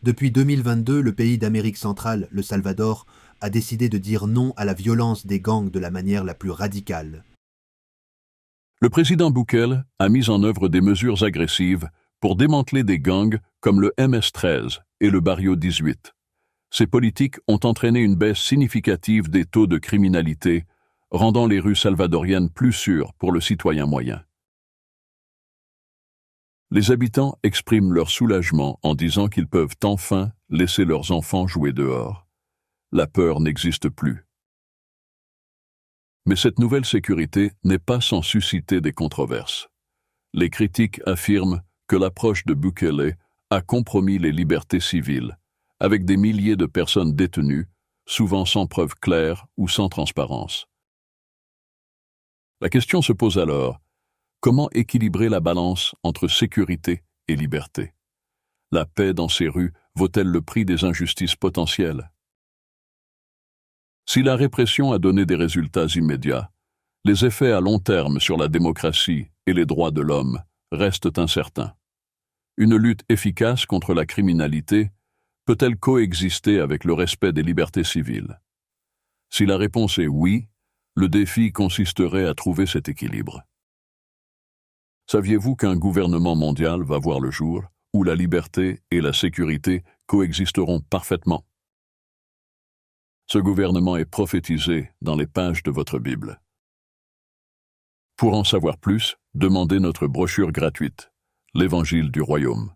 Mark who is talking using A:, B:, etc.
A: Depuis 2022, le pays d'Amérique centrale, le Salvador, a décidé de dire non à la violence des gangs de la manière la plus radicale.
B: Le président Bukele a mis en œuvre des mesures agressives pour démanteler des gangs comme le MS-13 et le Barrio 18. Ces politiques ont entraîné une baisse significative des taux de criminalité, rendant les rues salvadoriennes plus sûres pour le citoyen moyen. Les habitants expriment leur soulagement en disant qu'ils peuvent enfin laisser leurs enfants jouer dehors. La peur n'existe plus. Mais cette nouvelle sécurité n'est pas sans susciter des controverses. Les critiques affirment que l'approche de Bukele a compromis les libertés civiles, avec des milliers de personnes détenues, souvent sans preuves claires ou sans transparence. La question se pose alors: comment équilibrer la balance entre sécurité et liberté? La paix dans ces rues vaut-elle le prix des injustices potentielles? Si la répression a donné des résultats immédiats, les effets à long terme sur la démocratie et les droits de l'homme restent incertains. Une lutte efficace contre la criminalité peut-elle coexister avec le respect des libertés civiles? Si la réponse est oui, le défi consisterait à trouver cet équilibre. Saviez-vous qu'un gouvernement mondial va voir le jour où la liberté et la sécurité coexisteront parfaitement? Ce gouvernement est prophétisé dans les pages de votre Bible. Pour en savoir plus, demandez notre brochure gratuite, l'Évangile du Royaume.